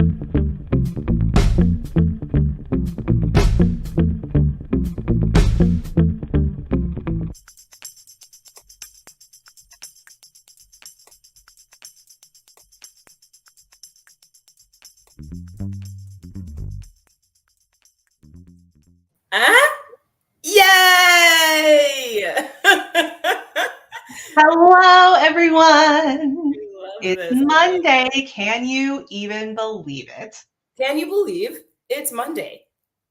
Yay! Hello, everyone. It's this. Monday. Can you even believe it? Can you believe it's Monday?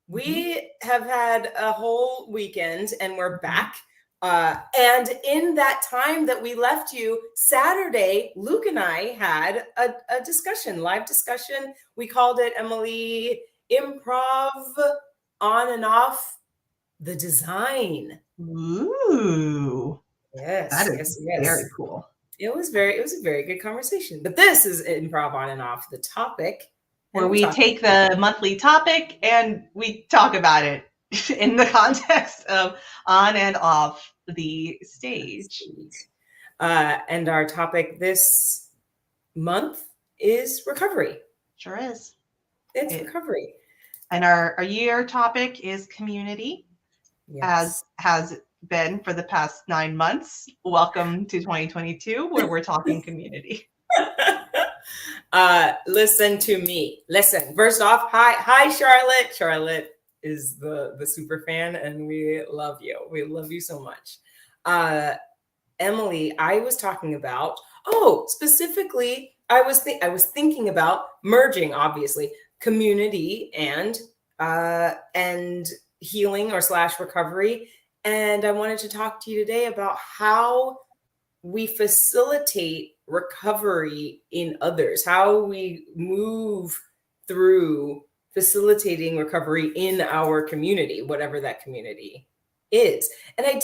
We have had a whole weekend and we're back. And in that time that we left you, Saturday, Luke and I had a discussion, live discussion. We called it, Emily, Improv on and off the design. Ooh. Yes, That is very cool. It was a very good conversation. But this is Improv on and off the topic. Where we take the monthly topic and we talk about it in the context of on and off the stage. And our topic this month is recovery. Sure is. It's recovery. And our year topic is community, as has been for the past 9 months. Welcome to 2022, where we're talking community. Listen to me. Listen. First off, hi, Charlotte. Charlotte is the super fan, and we love you. We love you so much. Emily, I was talking about. Specifically, I was thinking about merging, obviously, community and healing or / recovery. And I wanted to talk to you today about how we facilitate recovery in others, how we move through facilitating recovery in our community, whatever that community is. And I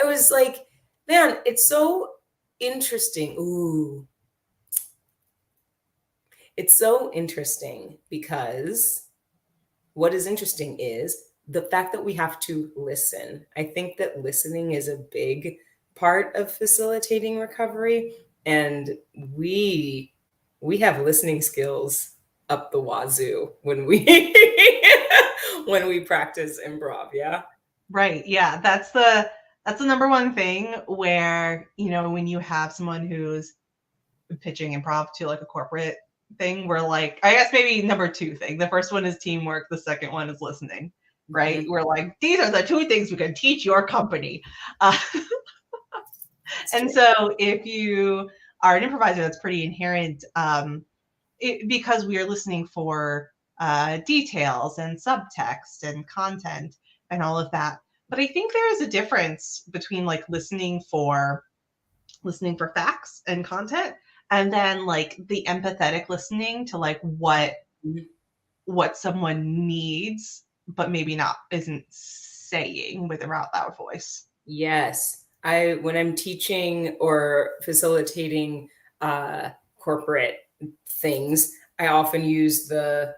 was like, man, it's so interesting. Ooh. It's so interesting because what is interesting is the fact that we have to listen. I think that listening is a big part of facilitating recovery, and we have listening skills up the wazoo when we when we practice improv. Yeah, right. Yeah, that's the number one thing where, when you have someone who's pitching improv to like a corporate thing, we're like, I guess maybe number 2 thing. The first one is teamwork. The second one is listening. Right? Mm-hmm. We're like, these are the 2 things we can teach your company. And so if you are an improviser, that's pretty inherent, because we are listening for details and subtext and content and all of that. But I think there is a difference between like listening for facts and content, and then like the empathetic listening to like what someone needs, but maybe isn't saying with a out loud voice. Yes. When I'm teaching or facilitating corporate things, I often use the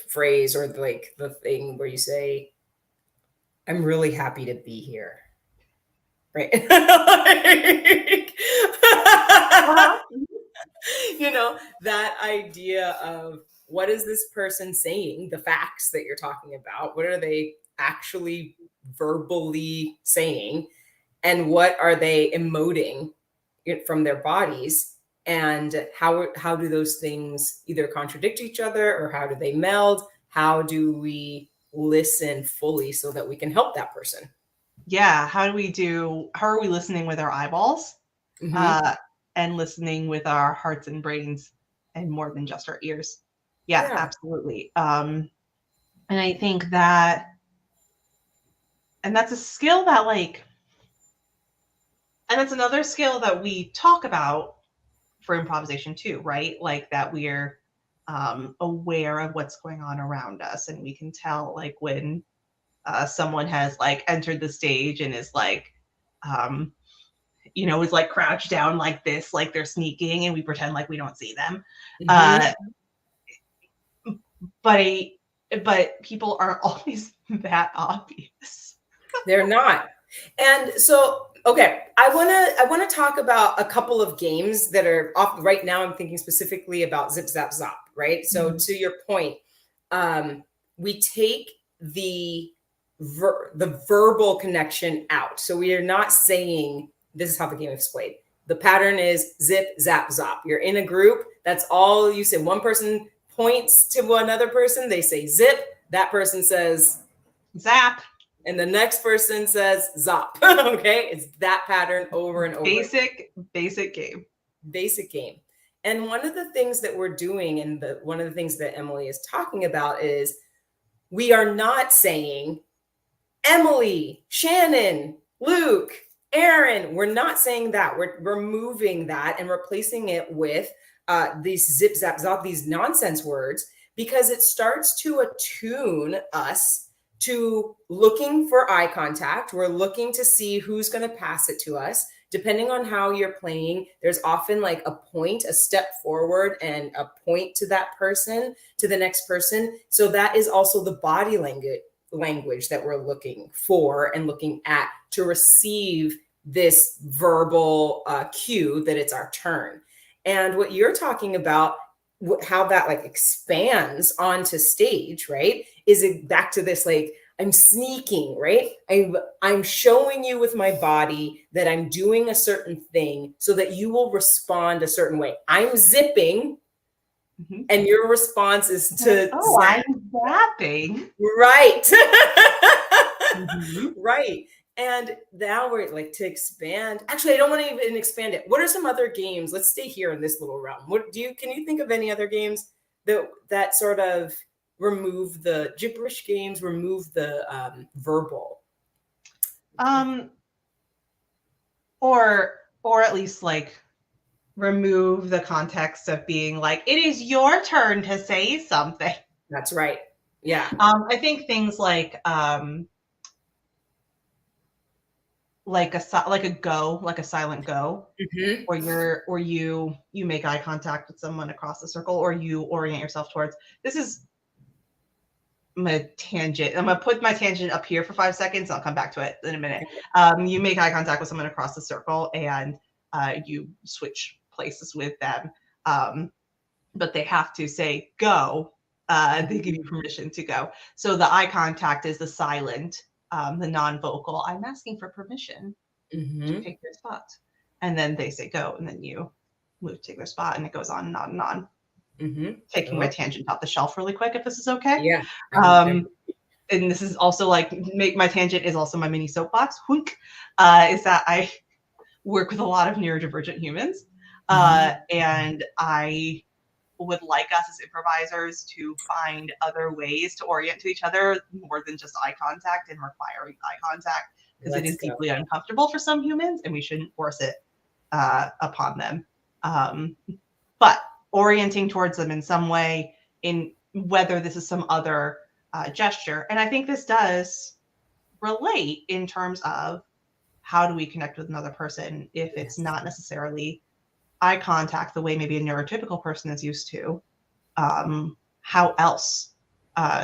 phrase or like the thing where you say, I'm really happy to be here. Right. That idea of what is this person saying, the facts that you're talking about, what are they actually verbally saying, and what are they emoting from their bodies, and how do those things either contradict each other, or how do they meld? How do we listen fully so that we can help that person? Yeah. How are we listening with our eyeballs? Mm-hmm. And listening with our hearts and brains, and more than just our ears. Yeah. Absolutely. And I think that, and that's a skill that and it's another skill that we talk about for improvisation too, right? Like that we're aware of what's going on around us, and we can tell like when someone has like entered the stage and is like, is like crouched down like this, like they're sneaking, and we pretend like we don't see them. Mm-hmm. But people aren't always that obvious. They're not. And so, okay, I wanna talk about a couple of games that are off right now. I'm thinking specifically about Zip Zap Zop, right? So Mhm. to your point, we take the verbal connection out. So we are not saying this is how the game is played. The pattern is zip zap zop. You're in a group. That's all you say. One person points to another person. They say zip. That person says Zap. and the next person says zop. Okay, it's that pattern over and over again. Basic game. Basic game. And one of the things that we're doing, and one of the things that Emily is talking about, is we are not saying Emily, Shannon, Luke, Aaron. We're not saying that. We're removing that and replacing it with these zip zap zop, these nonsense words, because it starts to attune us to looking for eye contact. We're looking to see who's going to pass it to us. Depending on how you're playing, there's often like a point, a step forward, and a point to that person, to the next person. So that is also the body language that we're looking for and looking at to receive this verbal cue that it's our turn. And what you're talking about, how that like expands onto stage, right? Is it back to this like I'm sneaking, right? I'm showing you with my body that I'm doing a certain thing so that you will respond a certain way. I'm zipping, Mhm. and your response is to Oh, zap. I'm zapping. Right. Mhm. Right. And now we're like to expand. Actually, I don't want to even expand it. What are some other games? Let's stay here in this little realm. What do you can you think of any other games that sort of remove the gibberish games, remove the verbal? Um, or at least like remove the context of being like, it is your turn to say something. That's right. Yeah. I think things like a go, like a silent go, Hmm. or you make eye contact with someone across the circle, or you orient yourself towards. This is my tangent. I'm gonna put my tangent up here for 5 seconds. I'll come back to it in a minute. You make eye contact with someone across the circle, and you switch places with them. But they have to say go. They give you permission to go. So the eye contact is the silent, the non-vocal. I'm asking for permission to Hmm. take their spot. And then they say go, and then you move to take their spot, and it goes on and on and on. Hmm. Taking my tangent off the shelf really quick, if this is okay. Yeah. Um, and this is also like make my tangent is also my mini soapbox. Whunk, is that I work with a lot of neurodivergent humans, and I would like us as improvisers to find other ways to orient to each other more than just eye contact and requiring eye contact, because it Let's is go. deeply uncomfortable for some humans and we shouldn't force it upon them. But orienting towards them in some way, in whether this is some other gesture. And I think this does relate in terms of how do we connect with another person if it's Yes. not necessarily eye contact the way maybe a neurotypical person is used to. How else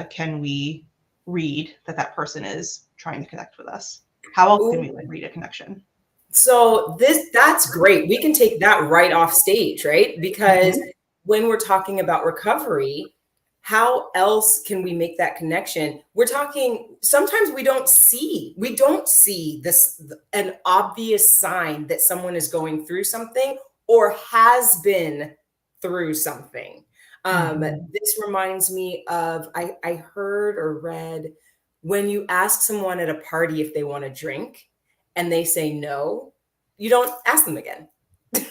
can we read that that person is trying to connect with us? How else can Ooh. we like read a connection? So that's great. We can take that right off stage, right? Because Mhm. when we're talking about recovery, how else can we make that connection? We're talking sometimes we don't see this an obvious sign that someone is going through something or has been through something. Mhm. This reminds me of I heard or read when you ask someone at a party if they want to drink and they say no, you don't ask them again. Yeah.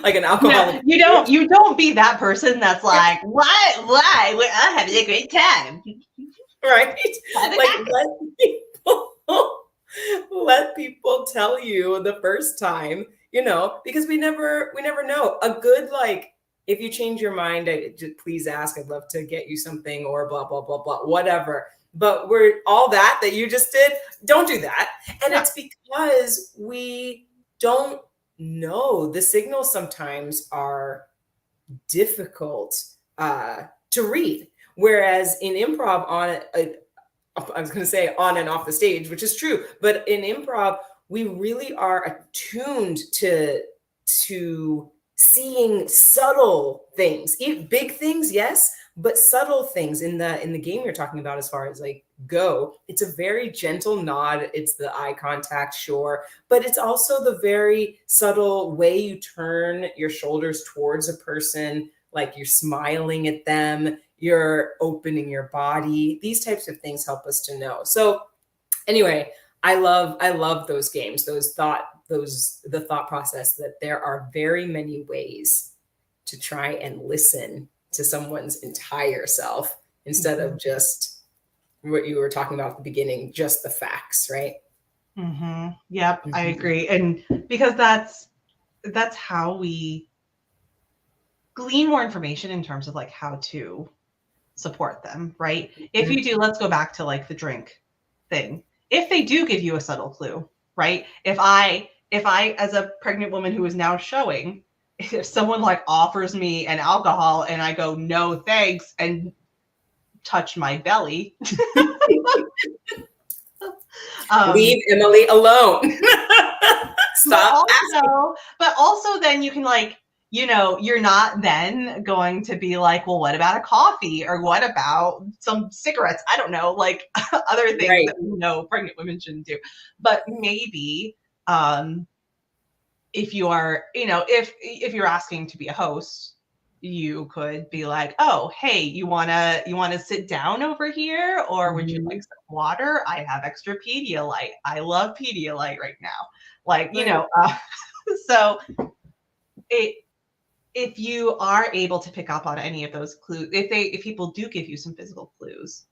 Like an No, alcoholic. you don't be that person that's like, why? I'm having a great time. Right? Have a Like taco. let people tell you the first time, because we never know. A good like if you change your mind, just please ask. I'd love to get you something or blah blah blah blah whatever. But we're all that you just did. Don't do that. And No. it's because we don't know. The signals sometimes are difficult to read. Whereas in improv, I was going to say on and off the stage, which is true. But in improv, we really are attuned to seeing subtle things, big things, yes, but subtle things in the game you're talking about. As far as like go, it's a very gentle nod. It's the eye contact, sure, but it's also the very subtle way you turn your shoulders towards a person, like you're smiling at them, you're opening your body. These types of things help us to know. So anyway, I love those games, the thought process that there are very many ways to try and listen to someone's entire self instead of just what you were talking about at the beginning, just the facts, right? Mm-hmm. Yep, I agree. And because that's how we glean more information in terms of like how to support them, right? If you do, let's go back to like the drink thing. If they do give you a subtle clue, right? If I as a pregnant woman who is now showing, if someone like offers me an alcohol and I go no thanks and touch my belly, leave Emily alone. Stop asking. But also then you can like, you know, you're not then going to be like, well, what about a coffee or what about some cigarettes? I don't know, like other things Right. that we know pregnant women shouldn't do. But maybe if you are, you know, if you're asking to be a host, you could be like, oh, hey, you wanna sit down over here, or would you like some water? I have extra Pedialyte. I love Pedialyte right now. Like, you know, so if you are able to pick up on any of those clues, if people do give you some physical clues,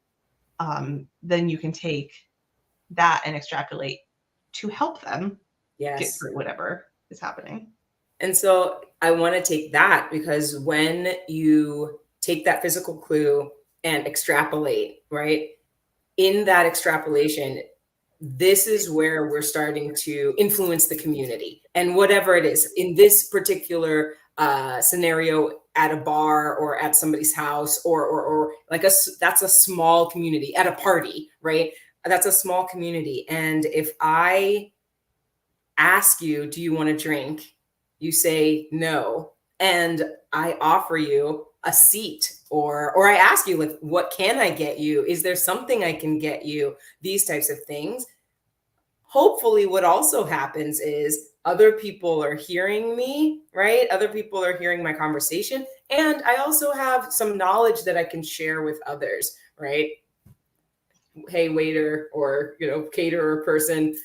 then you can take that and extrapolate to help them get through whatever is happening. And so I want to take that, because when you take that physical clue and extrapolate, right? In that extrapolation, this is where we're starting to influence the community. And whatever it is, in this particular scenario, at a bar or at somebody's house, or like that's a small community, at a party, right? That's a small community. And if I ask you, do you want to drink? You say no, and I offer you a seat, or I ask you, like, what can I get you? Is there something I can get you? These types of things. Hopefully what also happens is other people are hearing me, right? Other people are hearing my conversation, and I also have some knowledge that I can share with others, right? Hey, waiter, or, you know, caterer person,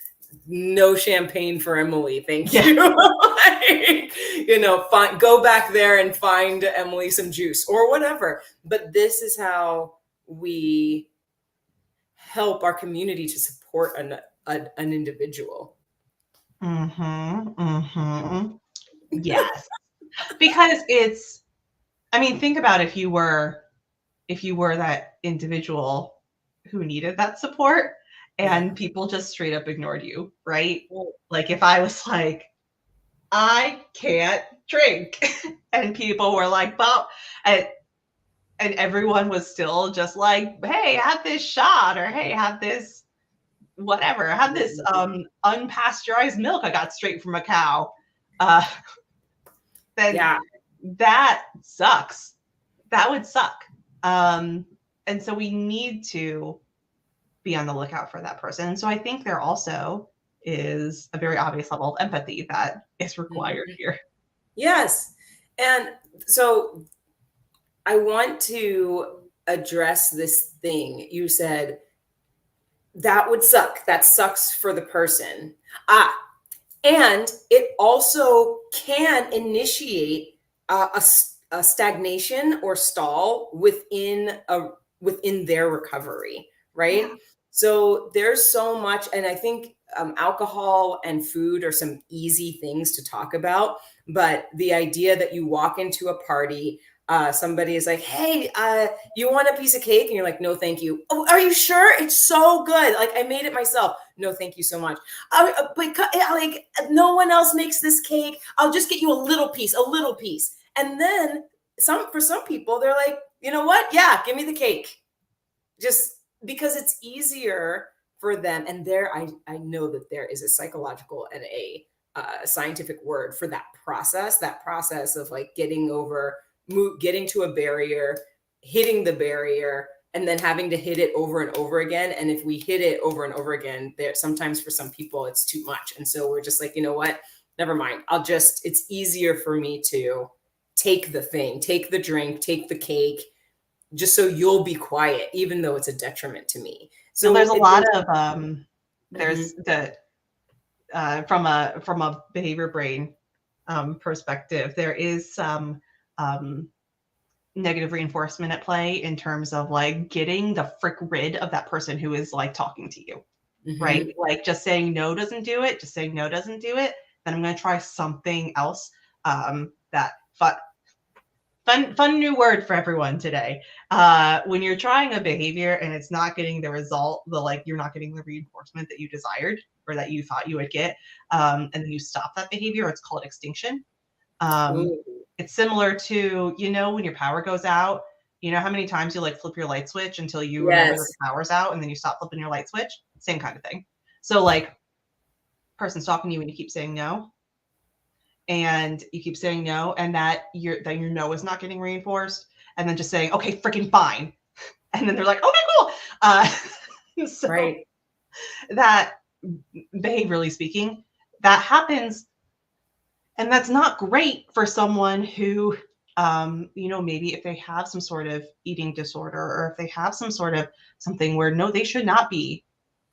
no champagne for Emily, thank you. Like, you know, go back there and find Emily some juice or whatever. But this is how we help our community to support an individual. Yes. Because it's, I mean, think about if you were that individual who needed that support and people just straight up ignored you, right? Like if I was like, I can't drink, and people were like, well, and everyone was still just like, hey, have this shot, or hey, have this whatever, have this unpasteurized milk I got straight from a cow. Then that sucks. That would suck. And so we need to be on the lookout for that person. And so I think there also is a very obvious level of empathy that is required here. Yes. And so I want to address this thing. You said that would suck. That sucks for the person. And it also can initiate a stagnation or stall within their recovery, right? Yeah. So there's so much, and I think alcohol and food are some easy things to talk about, but the idea that you walk into a party, somebody is like, hey, you want a piece of cake? And you're like, no, thank you. Oh, are you sure? It's so good. Like, I made it myself. No, thank you so much. But like, no one else makes this cake. I'll just get you a little piece. And then for some people, they're like, you know what? Yeah, give me the cake. Just because it's easier for them. And there, I know that there is a psychological and a scientific word for that process of like getting to a barrier, hitting the barrier, and then having to hit it over and over again. And if we hit it over and over again, there sometimes for some people it's too much. And so we're just like, you know what? Never mind. It's easier for me to take the thing, take the drink, take the cake, just so you'll be quiet, even though it's a detriment to me. So So there's a lot of Mhm. there's the from a behavior brain perspective, there is some negative reinforcement at play in terms of like getting the frick rid of that person who is like talking to you, right? Mhm. Like just saying no doesn't do it. Just saying no doesn't do it. Then I'm going to try something else. That fun new word for everyone today. When you're trying a behavior and it's not getting the result, you're not getting the reinforcement that you desired or that you thought you would get, and then you stop that behavior, it's called extinction. Um, Ooh, it's similar to, when your power goes out, you know how many times you like flip your light switch until you remember that yes. the power's out and then you stop flipping your light switch? Same kind of thing. So like person's talking to you and you keep saying no and you keep saying no and that your no is not getting reinforced and then just saying, okay, freaking fine. And then they're like, okay, cool. So Right. that behaviorally speaking, that happens. And that's not great for someone who, maybe if they have some sort of eating disorder or if they have some sort of something where no, they should not be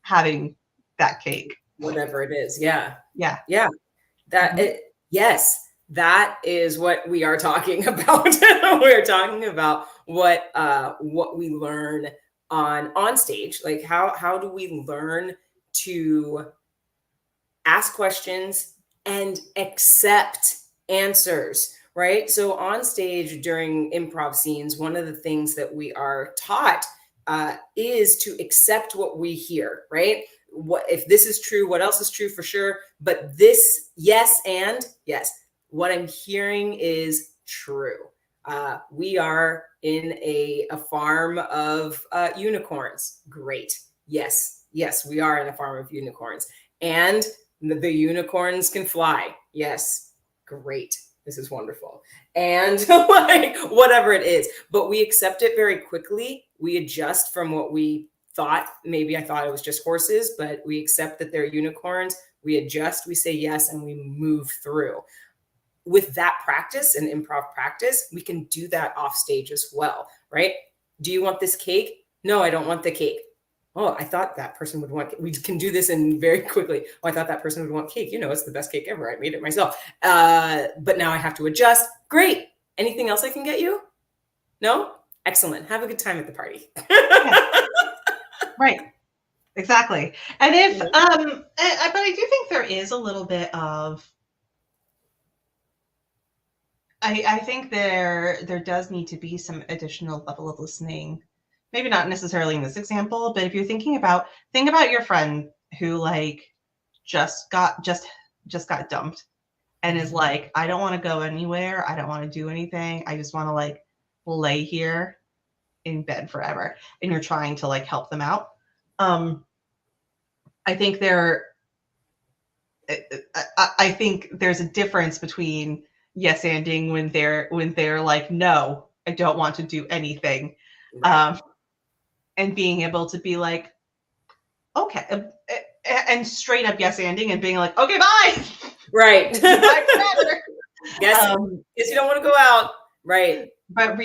having that cake. Whatever it is. Yeah. Yeah. Yeah. That Mhm. it, yes, that is what we are talking about. We're talking about what we learn on stage. Like how do we learn to ask questions and accept answers, right? So on stage during improv scenes, one of the things that we are taught is to accept what we hear, right? What if this is true? What else is true for sure? But this, yes, and yes, what I'm hearing is true. We are in a farm of unicorns. Great. Yes, yes, we are in a farm of unicorns. And the unicorns can fly. Yes, great. This is wonderful. And like whatever it is, but we accept it very quickly. We adjust from what we thought. Maybe I thought it was just horses, but we accept that they're unicorns. We adjust, we say yes, and we move through. With that practice and improv practice, we can do that off stage as well, right? Do you want this cake? No, I don't want the cake. Oh, I thought that person would want. We can do this in very quickly. Oh, I thought that person would want cake. It's the best cake ever. I made it myself. But now I have to adjust. Great. Anything else I can get you? No? Excellent. Have a good time at the party. Yeah. Right. Exactly. And if, Yeah. but I do think there is a little bit of, I think there does need to be some additional level of listening. Maybe not necessarily in this example, but if you're think about your friend who like just got dumped and is like, I don't want to go anywhere. I don't want to do anything. I just want to like lay here in bed forever. And you're trying to like help them out. I think I think there's a difference between yes anding when they're like, no, I don't want to do anything, Right. um, and being able to be like, okay, and straight up yes anding and being like, okay, bye, Right. bye forever. guess, Um, guess you don't want to go out. Right. but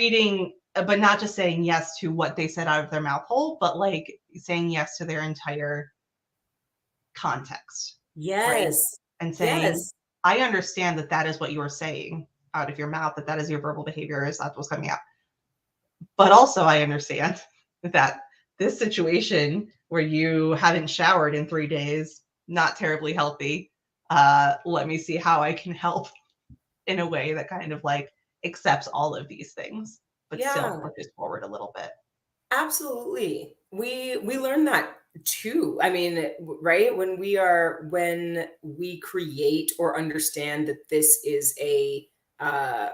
not just saying yes to what they said out of their mouth hole, but like saying yes to their entire context, right? Yes. And saying, Yes. I understand that that is what you are saying out of your mouth, that that is your verbal behavior, is that's what's coming out. But also, I understand that this situation where you haven't showered in 3 days, not terribly healthy. Let me see how I can help in a way that kind of like accepts all of these things, but still Yeah. pushes forward a little bit. Absolutely. We learn that too. I mean, right? When we create or understand that this is uh,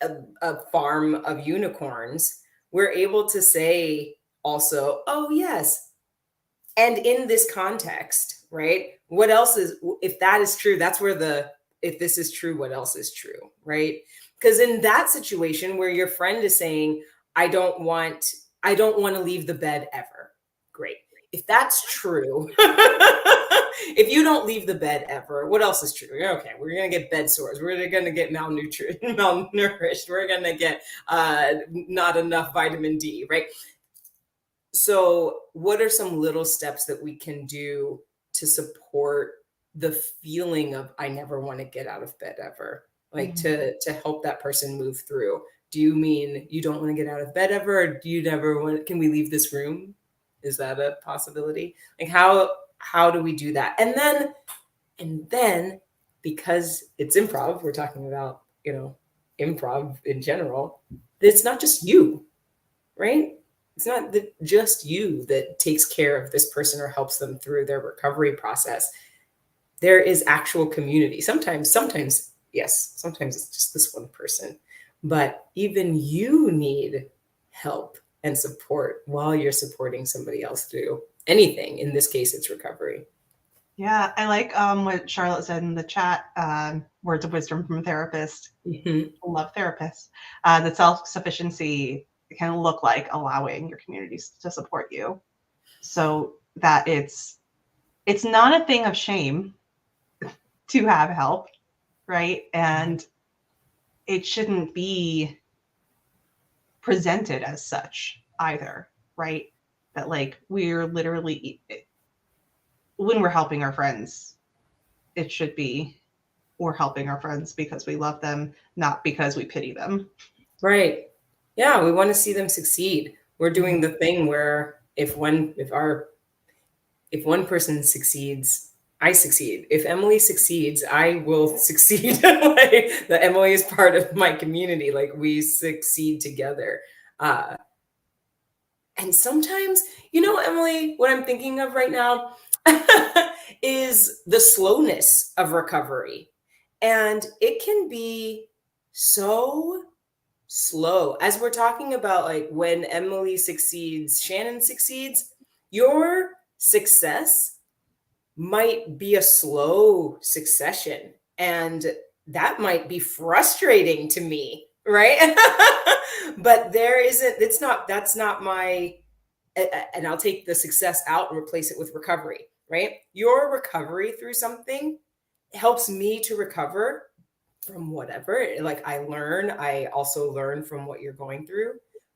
a farm of unicorns, we're able to say, also, oh, yes. And in this context, right? What else is, if that is true, that's where if this is true, what else is true, right? Because in that situation where your friend is saying, I don't want to leave the bed ever. Great. If that's true, if you don't leave the bed ever, what else is true? Okay, we're gonna get bed sores. We're gonna get malnourished. We're gonna get not enough vitamin D, right? So, what are some little steps that we can do to support the feeling of I never want to get out of bed ever? Like to help that person move through. Do you mean you don't want to get out of bed ever, or do you never want? Can we leave this room? Is that a possibility? Like how do we do that? And then because it's improv, we're talking about improv in general. It's not just you, right? It's not just you that takes care of this person or helps them through their recovery process. There is actual community. Sometimes, yes, sometimes it's just this one person, but even you need help and support while you're supporting somebody else through anything. In this case, it's recovery. Yeah, I like what Charlotte said in the chat, words of wisdom from a therapist. Love therapists. That self-sufficiency can look like allowing your communities to support you, so that it's not a thing of shame to have help, right? And it shouldn't be presented as such either, right? That like we're literally, when we're helping our friends, it should be we're helping our friends because we love them, not because we pity them. Right. Yeah, we want to see them succeed. We're doing the thing where if one person succeeds, I succeed. If Emily succeeds, I will succeed. Like, that Emily is part of my community. Like, we succeed together. And sometimes, Emily, what I'm thinking of right now is the slowness of recovery. And it can be so slow. As we're talking about, like, when Emily succeeds, Shannon succeeds, your success might be a slow succession. And that might be frustrating to me, right? But that's not my, and I'll take the success out and replace it with recovery, right? Your recovery through something helps me to recover from whatever. Like, I also learn from what you're going through,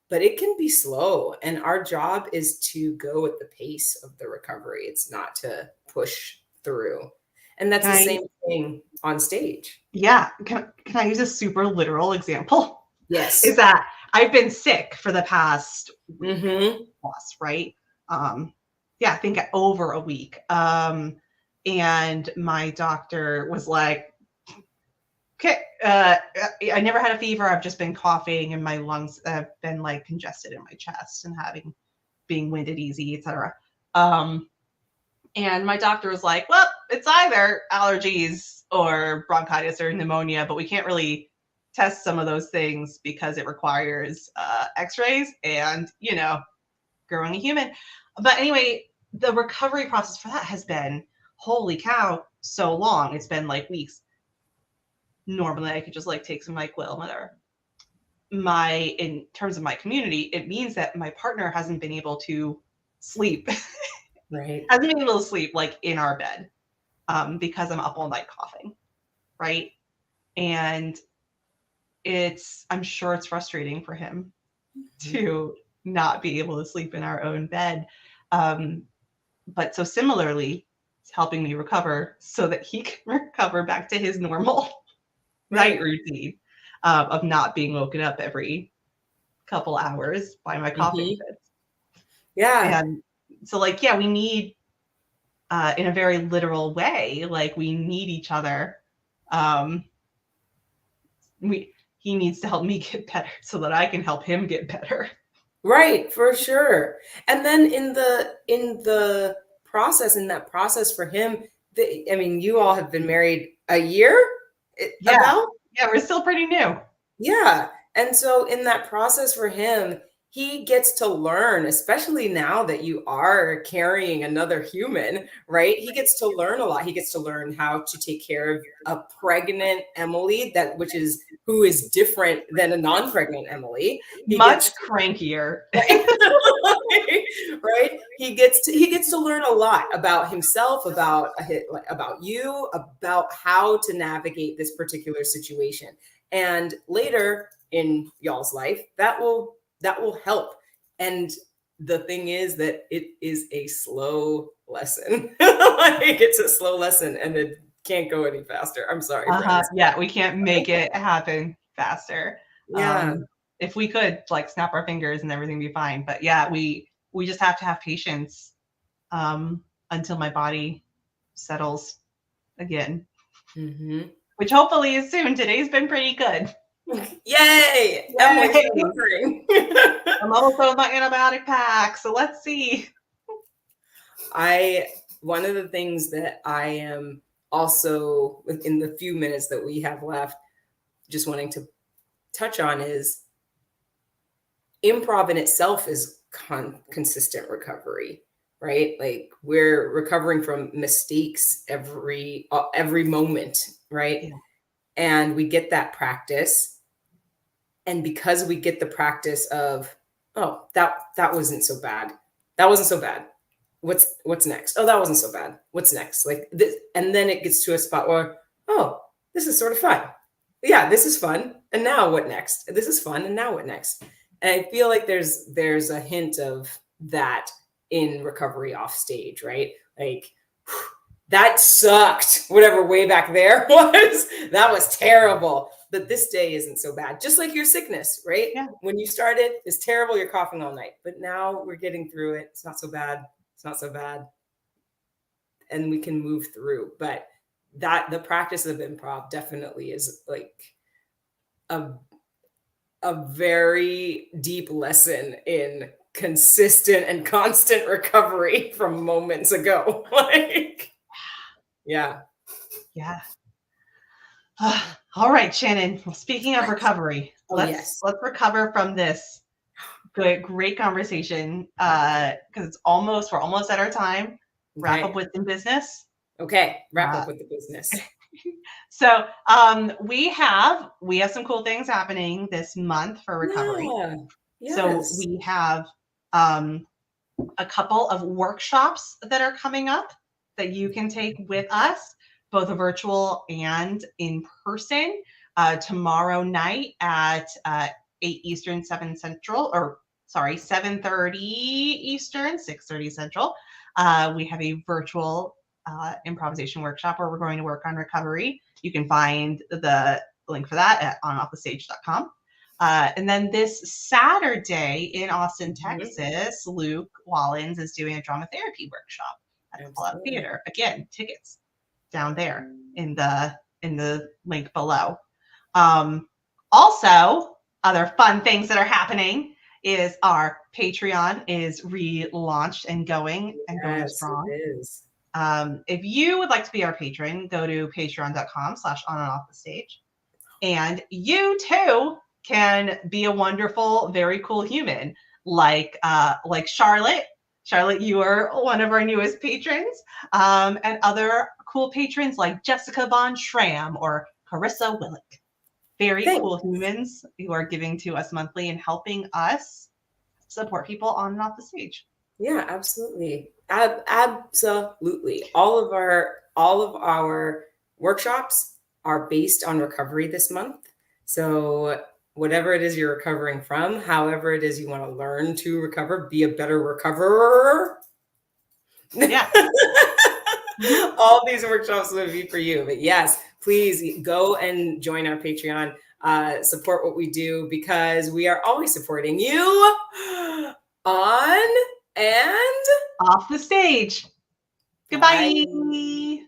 but it can be slow. And our job is to go at the pace of the recovery. It's not to push through. And that's the same thing on stage. Yeah. Can I use a super literal example? Yes. Is that I've been sick for the past Mm-hmm. plus, right? Yeah, I think over a week. And my doctor was like, okay, I never had a fever. I've just been coughing and my lungs have been like congested in my chest and being winded easy, etc. And my doctor was like, well, it's either allergies or bronchitis or pneumonia, but we can't really test some of those things because it requires x-rays and, growing a human. But anyway, the recovery process for that has been, holy cow, so long. It's been like weeks. Normally I could just like take some NyQuil, whatever. In terms of my community, it means that my partner hasn't been able to sleep. Right. Hasn't been able to sleep like in our bed because I'm up all night coughing, right? And I'm sure it's frustrating for him to not be able to sleep in our own bed. But so similarly, it's helping me recover so that he can recover back to his normal night routine of not being woken up every couple hours by my coughing fits. Yeah. And so like, yeah, we need, in a very literal way, like we need each other. He needs to help me get better so that I can help him get better. Right, for sure. And then in that process for him, you all have been married a year? Yeah, we're still pretty new. Yeah. And so in that process for him, he gets to learn, especially now that you are carrying another human, right? He gets to learn a lot. He gets to learn how to take care of a pregnant Emily, who is different than a non-pregnant Emily. He Much gets crankier. right. He gets to learn a lot about himself, about you, about how to navigate this particular situation. And later in y'all's life, that will help. And the thing is that it is a slow lesson. Like, it's a slow lesson, and it can't go any faster. I'm sorry, friends. Yeah, we can't make it happen faster. Yeah. If we could, like, snap our fingers and everything be fine. But yeah, we just have to have patience until my body settles again, which hopefully is soon. Today's been pretty good. Yay! Emily's recovering. I'm also on my antibiotic pack, so let's see. One of the things that I am also, in the few minutes that we have left, just wanting to touch on is improv in itself is consistent recovery, right? Like, we're recovering from mistakes every moment, right? Yeah. And we get that practice. And because we get the practice of, oh, that wasn't so bad. That wasn't so bad. What's next? Oh, that wasn't so bad. What's next? Like this, and then it gets to a spot where, oh, this is sort of fun. Yeah, this is fun. And now what next? This is fun. And now what next? And I feel like there's a hint of that in recovery off stage, right? Like, that sucked. Whatever way back there was, that was terrible. But this day isn't so bad. Just like your sickness, right? Yeah. When you started, it's terrible. You're coughing all night. But now we're getting through it. It's not so bad. It's not so bad. And we can move through. But the practice of improv definitely is like a very deep lesson in consistent and constant recovery from moments ago. Like, yeah. All right, Shannon. Well, speaking of recovery, yes. let's recover from this great conversation because we're almost at our time. Wrap up with the business. Okay, wrap up with the business. So we have some cool things happening this month for recovery. Yeah. Yes. So we have a couple of workshops that are coming up that you can take with us, both virtual and in person. Tomorrow night at 8 Eastern, 7 Central, or sorry, 7:30 Eastern, 6:30 Central. We have a virtual improvisation workshop where we're going to work on recovery. You can find the link for that at onoffthestage.com. And then this Saturday in Austin, Texas, Luke Wallins is doing a drama therapy workshop at the Club Theater. Again, tickets down there in the link below. Also, other fun things that are happening is our Patreon is relaunched and going strong. It is. If you would like to be our patron, go to patreon.com/onandoffthestage. And you too can be a wonderful, very cool human like Charlotte. Charlotte, you are one of our newest patrons, and other cool patrons like Jessica Von Schramm or Carissa Willick. Very cool humans who are giving to us monthly and helping us support people on and off the stage. Yeah, absolutely. Absolutely. All of our workshops are based on recovery this month. So whatever it is you're recovering from, however it is you want to learn to recover, be a better recoverer. Yeah. All these workshops will be for you. But yes, please go and join our Patreon. Support what we do because we are always supporting you on and off the stage. Goodbye. Bye.